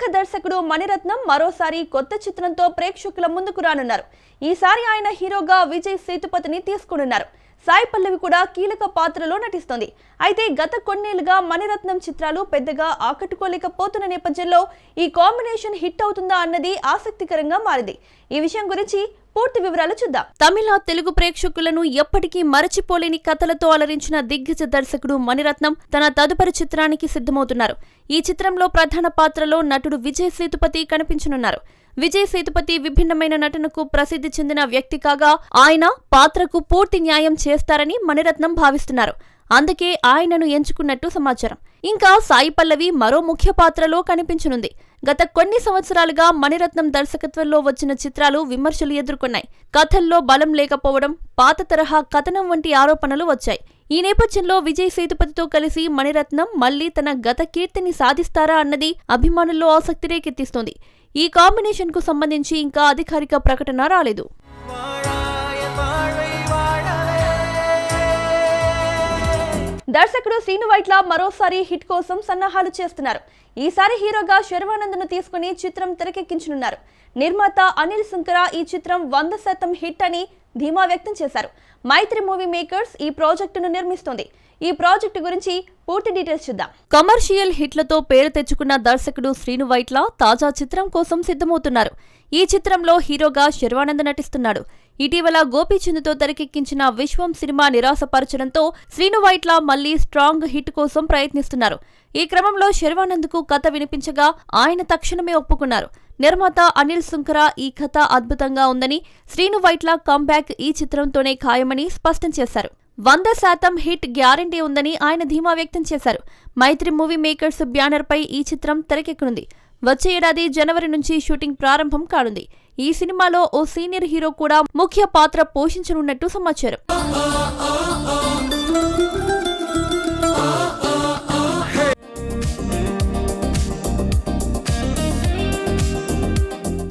ప్రముఖ దర్శకుడు మణిరత్నం మరోసారి కొత్త చిత్రంతో ప్రేక్షకుల ముందుకు రానున్నారు. ఈసారి ఆయన హీరోగా విజయ్ సేతుపతిని తీసుకున్నారు. సాయి పల్లవి కూడా కీలక పాత్రలో నటిస్తోంది. అయితే గత కొన్నేళ్లుగా మణిరత్నం చిత్రాలు పెద్దగా ఆకట్టుకోలేకపోతున్న నేపథ్యంలో ఈ కాంబినేషన్ హిట్ అవుతుందా అన్నది ఆసక్తికరంగా మారింది. ఈ విషయం గురించి పూర్తి వివరాలు చూద్దాం. తమిళ, తెలుగు ప్రేక్షకులను ఎప్పటికీ మరచిపోలేని కథలతో అలరించిన దిగ్గజ దర్శకుడు మణిరత్నం తన తదుపరి చిత్రానికి సిద్ధమవుతున్నారు. ఈ చిత్రంలో ప్రధాన పాత్రలో నటుడు విజయ్ సేతుపతి కనిపించనున్నారు. విజయ్ సేతుపతి విభిన్నమైన నటనకు ప్రసిద్ధి చెందిన వ్యక్తి కాగా ఆయన పాత్రకు పూర్తి న్యాయం చేస్తారని మణిరత్నం భావిస్తున్నారు. అందుకే ఆయనను ఎంచుకున్నట్టు సమాచారం. ఇంకా సాయి పల్లవి మరో ముఖ్య పాత్రలో కనిపించనుంది. గత కొన్ని సంవత్సరాలుగా మణిరత్నం దర్శకత్వంలో వచ్చిన చిత్రాలు విమర్శలు ఎదుర్కొన్నాయి. కథల్లో బలం లేకపోవడం, పాత తరహా కథనం వంటి ఆరోపణలు వచ్చాయి. ఈ నేపథ్యంలో విజయ్ సేతుపతితో కలిసి మణిరత్నం మళ్లీ తన గత కీర్తిని సాధిస్తారా అన్నది అభిమానుల్లో ఆసక్తి రేకెత్తిస్తోంది. ఈ కాంబినేషన్ కు సంబంధించి ఇంకా అధికారిక ప్రకటన రాలేదు. దర్శకుడు శ్రీను వైట్ల మరోసారి హిట్ కోసం సన్నాహాలు చేస్తున్నారు. ఈసారి హీరోగా శర్వానంద్ను తీసుకుని చిత్రం తెరకెక్కించనున్నారు. నిర్మాత అనిల్ సుంకర ఈ చిత్రం 100% హిట్ అని ధీమా వ్యక్తం చేశారు. మైత్రి మూవీ మేకర్స్ ఈ ప్రాజెక్టును నిర్మిస్తోంది. ఈ ప్రాజెక్టు గురించి పూర్తి డీటెయిల్స్ చూద్దాం. కమర్షియల్ హిట్లతో పేరు తెచ్చుకున్న దర్శకుడు శ్రీను వైట్ల తాజా చిత్రం కోసం సిద్ధమవుతున్నారు. ఈ చిత్రంలో హీరోగా శర్వానంద్ నటిస్తున్నాడు. ఇటీవల గోపీచంద్తో తెరకెక్కించిన విశ్వం సినిమా నిరాశపరచడంతో శ్రీను వైట్ల మళ్లీ స్ట్రాంగ్ హిట్ కోసం ప్రయత్నిస్తున్నారు. ఈ క్రమంలో శర్వానంద్కు కథ వినిపించగా ఆయన తక్షణమే ఒప్పుకున్నారు. నిర్మాత అనిల్ సుంకర ఈ కథ అద్భుతంగా ఉందని, శ్రీను వైట్ల కంబ్యాక్ ఈ చిత్రంతోనే ఖాయమని స్పష్టం చేశారు. 100% హిట్ గ్యారంటీ ఉందని ఆయన ధీమా వ్యక్తం చేశారు. మైత్రి మూవీ మేకర్స్ బ్యానర్ పై ఈ చిత్రం తెరకెక్కనుంది. వచ్చే ఏడాది జనవరి నుంచి షూటింగ్ ప్రారంభం కానుంది. ఈ సినిమాలో ఓ సీనియర్ హీరో కూడా ముఖ్య పాత్ర పోషించనున్నట్టు సమాచారం.